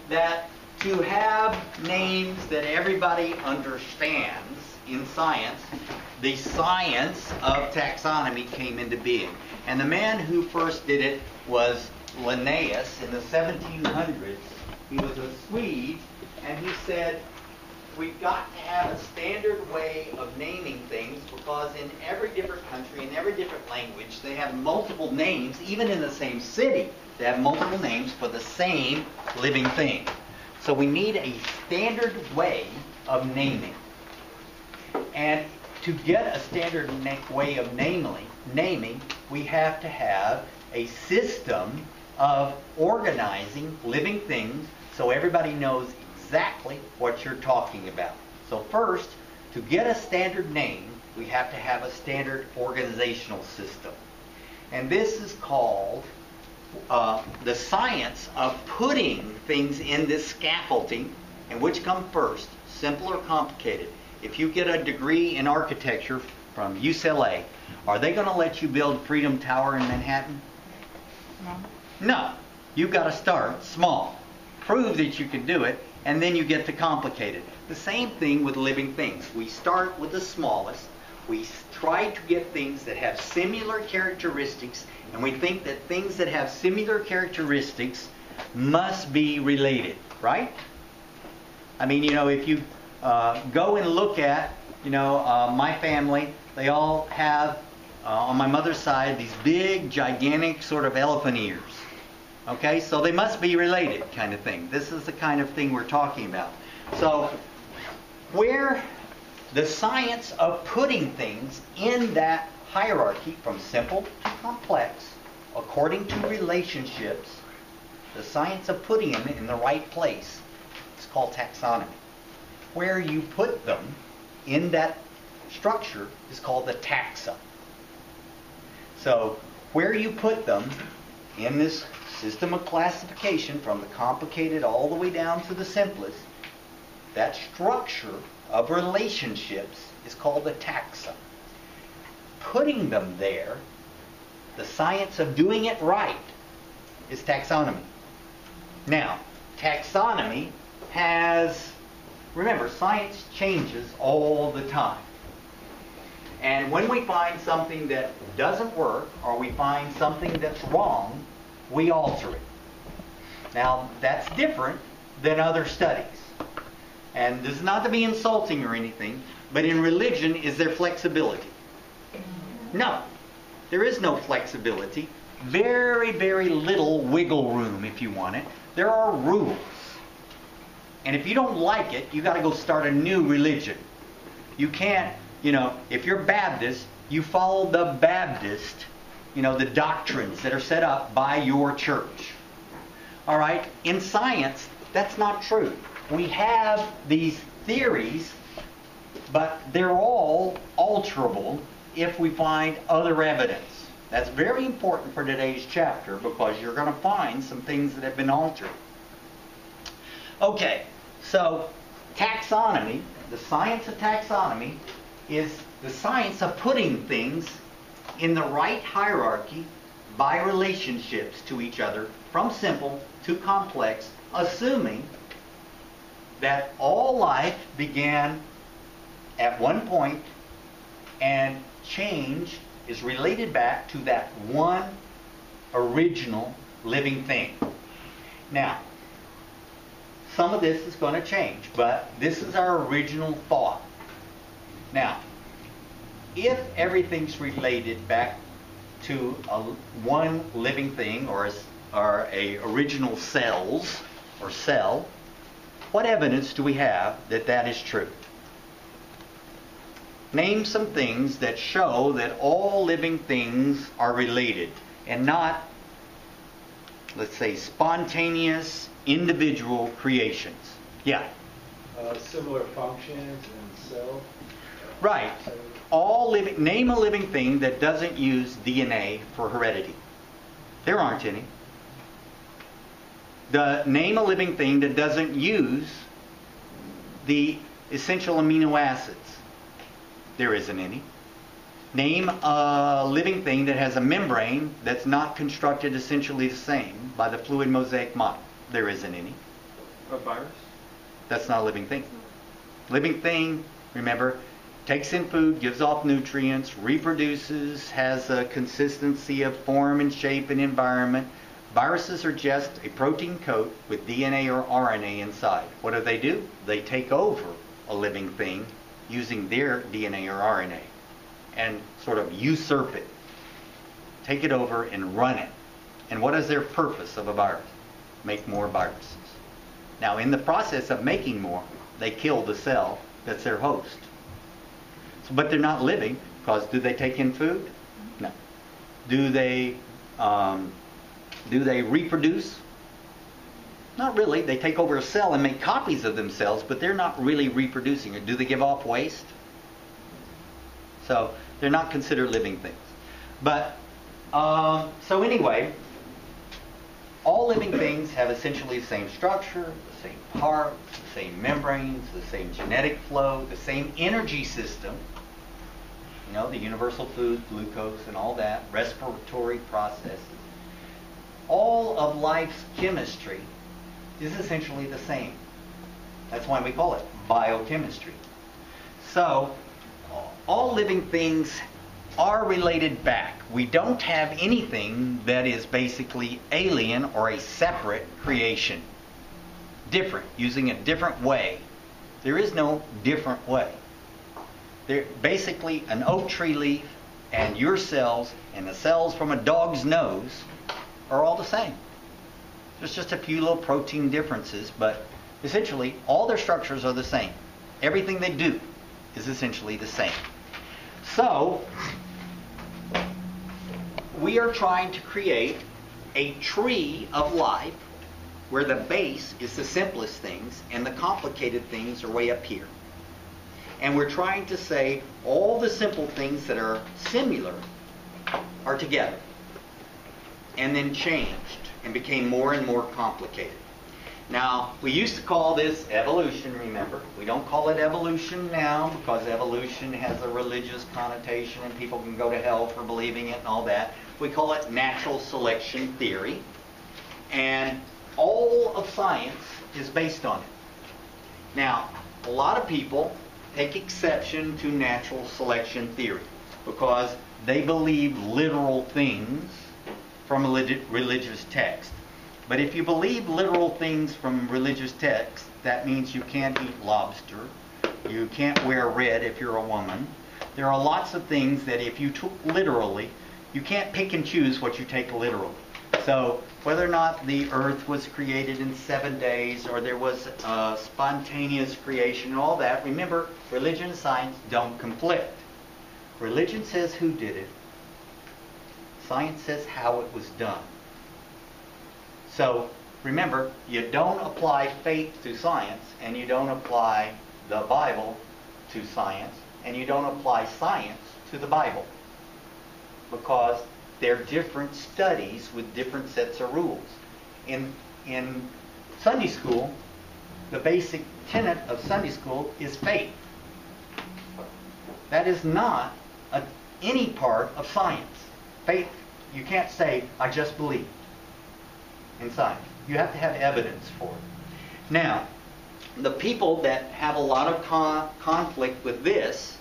that to have names that everybody understands in science, the science of taxonomy came into being. And the man who first did it was Linnaeus in the 1700s. He was a Swede, and he said, we've got to have a standard way of naming things because in every different country, in every different language, they have multiple names, even in the same city, they have multiple names for the same living thing. So we need a standard way of naming. And to get a standard way of naming, we have to have a system of organizing living things so everybody knows exactly what you're talking about. So first, to get a standard name, we have to have a standard organizational system. And this is called the science of putting things in this scaffolding. And which come first, simple or complicated? If you get a degree in architecture from UCLA, are they going to let you build Freedom Tower in Manhattan? No. No. You've got to start small. Prove that you can do it, and then you get to complicated. The same thing with living things. We start with the smallest. We try to get things that have similar characteristics, and we think that things that have similar characteristics must be related, right? I mean, if you go and look at, my family, they all have, on my mother's side, these big, gigantic sort of elephant ears. Okay, so they must be related kind of thing. This is the kind of thing we're talking about. So, where the science of putting things in that hierarchy from simple to complex, according to relationships, the science of putting them in the right place is called taxonomy. Where you put them in that structure is called the taxa. So, where you put them in this system of classification, from the complicated all the way down to the simplest, that structure of relationships is called the taxa. Putting them there, the science of doing it right, is taxonomy. Now, taxonomy has, remember, science changes all the time. And when we find something that doesn't work, or we find something that's wrong, we alter it. Now, that's different than other studies. And this is not to be insulting or anything, but in religion, is there flexibility? No. There is no flexibility. Very, very little wiggle room, if you want it. There are rules. And if you don't like it, you've got to go start a new religion. You can't, if you're Baptist, you follow the Baptist, the doctrines that are set up by your church. All right? In science, that's not true. We have these theories, but they're all alterable if we find other evidence. That's very important for today's chapter because you're going to find some things that have been altered. Okay, so taxonomy, the science of taxonomy, is the science of putting things in the right hierarchy by relationships to each other, from simple to complex, assuming that all life began at one point and change is related back to that one original living thing. Now, some of this is going to change, but this is our original thought. Now, if everything's related back to one living thing or a original cells or cell, what evidence do we have that that is true? Name some things that show that all living things are related and not, let's say, spontaneous individual creations. Yeah? Similar functions and cell. Right. Name a living thing that doesn't use DNA for heredity. There aren't any. Name a living thing that doesn't use the essential amino acids. There isn't any. Name a living thing that has a membrane that's not constructed essentially the same by the fluid mosaic model. There isn't any. A virus? That's not a living thing. Living thing, remember, takes in food, gives off nutrients, reproduces, has a consistency of form and shape and environment. Viruses are just a protein coat with DNA or RNA inside. What do? They take over a living thing using their DNA or RNA and sort of usurp it, take it over and run it. And what is their purpose of a virus? Make more viruses. Now, in the process of making more, they kill the cell that's their host. So, but they're not living, because do they take in food? No. Do they reproduce? Not really. They take over a cell and make copies of themselves, but they're not really reproducing it. Do they give off waste? So they're not considered living things. But so anyway, all living things have essentially the same structure, the same parts, the same membranes, the same genetic flow, the same energy system. You know, the universal food, glucose and all that, respiratory processes. All of life's chemistry is essentially the same. That's why we call it biochemistry. So, all living things are related back. We don't have anything that is basically alien or a separate creation. Different, using a different way. There is no different way. They're basically an oak tree leaf and your cells and the cells from a dog's nose are all the same. There's just a few little protein differences, but essentially all their structures are the same. Everything they do is essentially the same. So, we are trying to create a tree of life where the base is the simplest things and the complicated things are way up here. And we're trying to say all the simple things that are similar are together and then changed and became more and more complicated. Now, we used to call this evolution, remember. We don't call it evolution now because evolution has a religious connotation and people can go to hell for believing it and all that. We call it natural selection theory. And all of science is based on it. Now, a lot of people take exception to natural selection theory because they believe literal things from a religious text. But if you believe literal things from religious texts, that means you can't eat lobster, you can't wear red if you're a woman. There are lots of things that if you took literally, you can't pick and choose what you take literally. So whether or not the earth was created in 7 days or there was spontaneous creation and all that, remember, religion and science don't conflict. Religion says who did it. Science says how it was done. So remember, you don't apply faith to science, and you don't apply the Bible to science, and you don't apply science to the Bible. Because they're different studies with different sets of rules. In Sunday school, the basic tenet of Sunday school is faith. That is not any part of science. Faith, you can't say, I just believe in science. You have to have evidence for it. Now, the people that have a lot of conflict with this,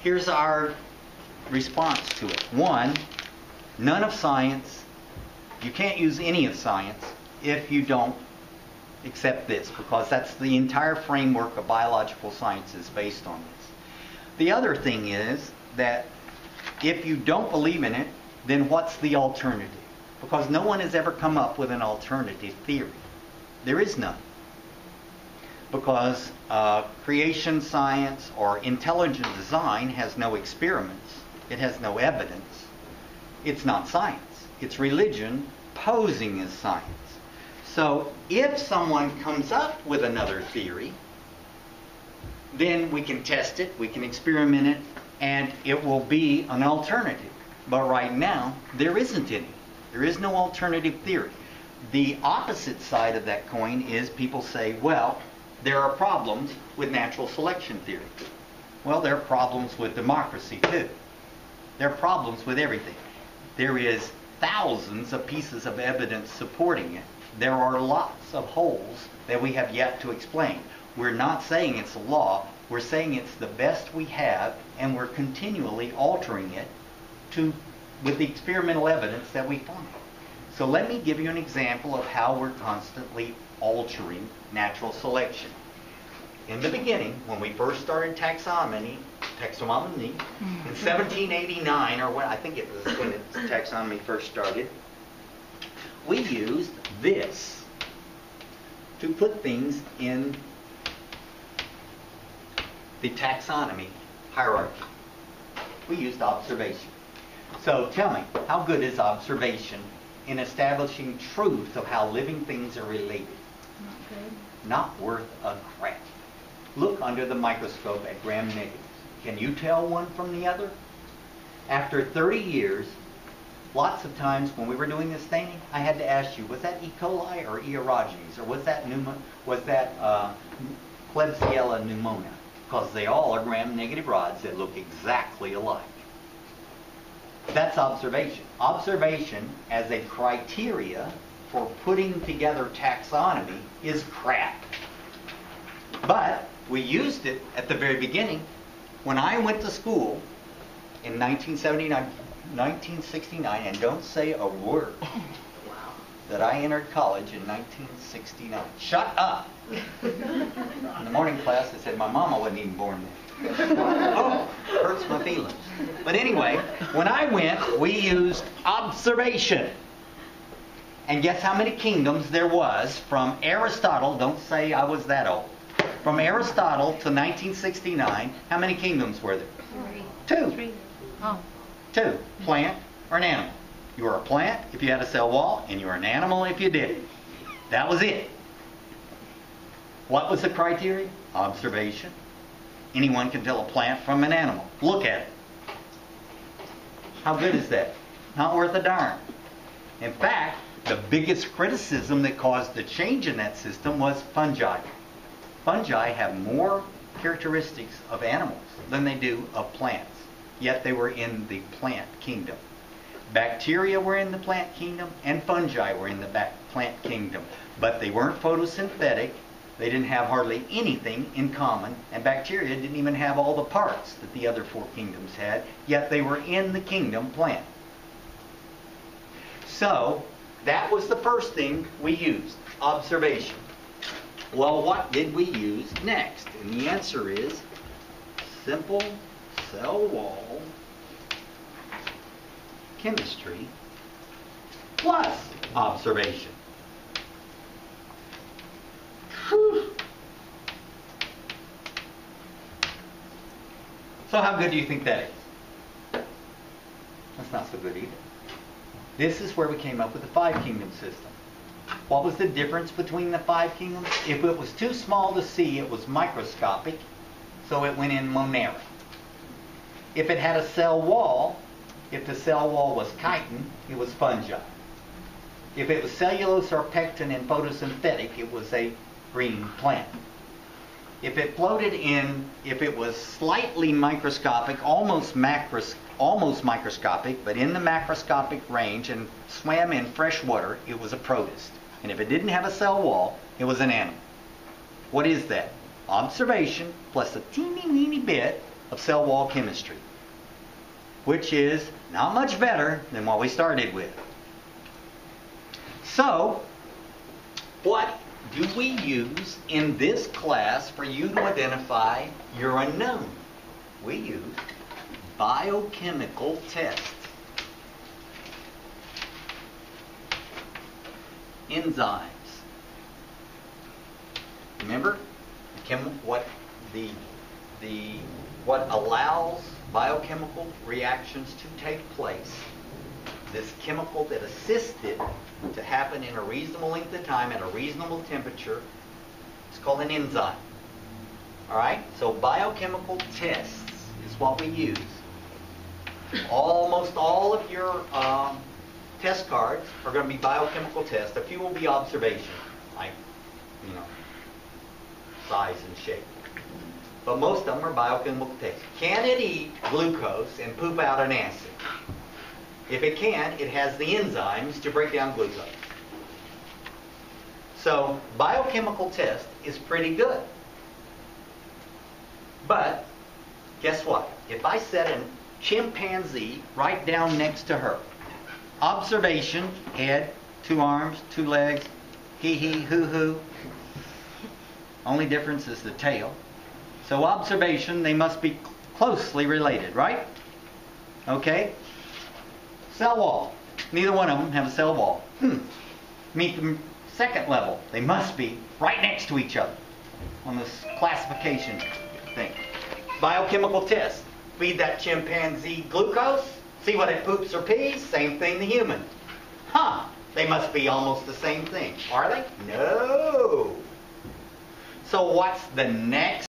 here's our response to it. One, none of science, you can't use any of science if you don't accept this, because that's the entire framework of biological science is based on this. The other thing is that if you don't believe in it, then what's the alternative? Because no one has ever come up with an alternative theory. There is none. Because creation science or intelligent design has no experiments. It has no evidence. It's not science. It's religion posing as science. So if someone comes up with another theory, then we can test it, we can experiment it, and it will be an alternative. But right now, there isn't any. There is no alternative theory. The opposite side of that coin is people say, well, there are problems with natural selection theory. Well, there are problems with democracy too. There are problems with everything. There is thousands of pieces of evidence supporting it, there are lots of holes that we have yet to explain. We're not saying it's a law. We're saying it's the best we have, and we're continually altering it with the experimental evidence that we find. So let me give you an example of how we're constantly altering natural selection. In the beginning, when we first started taxonomy in 1789, or when I think it was when taxonomy first started, we used this to put things in the taxonomy hierarchy. We used observation. So tell me, how good is observation in establishing truth of how living things are related? Not good. Not worth a crap. Look under the microscope at gram negatives. Can you tell one from the other? After 30 years, lots of times when we were doing this staining, I had to ask you, was that E. coli or E. aerogenes? Or was that Klebsiella pneumoniae? Because they all are gram-negative rods that look exactly alike. That's observation. Observation as a criteria for putting together taxonomy is crap. But we used it at the very beginning. When I went to school in 1969, and don't say a word, that I entered college in 1969. Shut up! In the morning class, I said my mama wasn't even born then. Oh, hurts my feelings. But anyway, when I went, we used observation. And guess how many kingdoms there was from Aristotle? Don't say I was that old. From Aristotle to 1969, how many kingdoms were there? 2. 3. Oh. 2. Plant or an animal. You were a plant if you had a cell wall, and you were an animal if you didn't. That was it. What was the criteria? Observation. Anyone can tell a plant from an animal. Look at it. How good is that? Not worth a darn. In fact, the biggest criticism that caused the change in that system was fungi. Fungi have more characteristics of animals than they do of plants, yet they were in the plant kingdom. Bacteria were in the plant kingdom, and fungi were in the plant kingdom, but they weren't photosynthetic. They didn't have hardly anything in common, and bacteria didn't even have all the parts that the other 4 kingdoms had, yet they were in the kingdom plant. So, that was the first thing we used, observation. Well, what did we use next? And the answer is simple cell wall chemistry plus observation. Whew. So how good do you think that is? That's not so good either. This is where we came up with the 5-kingdom system. What was the difference between the 5 kingdoms? If it was too small to see, it was microscopic, so it went in Monera. If it had a cell wall, if the cell wall was chitin, it was fungi. If it was cellulose or pectin and photosynthetic, it was a green plant. If it floated in, if it was slightly microscopic, almost microscopic, but in the macroscopic range and swam in fresh water, it was a protist. And if it didn't have a cell wall, it was an animal. What is that? Observation plus a teeny weeny bit of cell wall chemistry, which is not much better than what we started with. So, what do we use in this class for you to identify your unknown? We use biochemical tests. Enzymes. Remember what allows biochemical reactions to take place. This chemical that assists it to happen in a reasonable length of time at a reasonable temperature is called an enzyme. All right? So biochemical tests is what we use. Almost all of your test cards are going to be biochemical tests. A few will be observation, like, size and shape. But most of them are biochemical tests. Can it eat glucose and poop out an acid? If it can, it has the enzymes to break down glucose. So biochemical test is pretty good. But guess what? If I set a chimpanzee right down next to her, observation, head, 2 arms, 2 legs, hee, hoo. Only difference is the tail. So observation, they must be closely related, right? Okay? Cell wall. Neither one of them have a cell wall. Meet the second level. They must be right next to each other on this classification thing. Biochemical test. Feed that chimpanzee glucose. See what it poops or pees. Same thing the human. They must be almost the same thing. Are they? No. So what's the next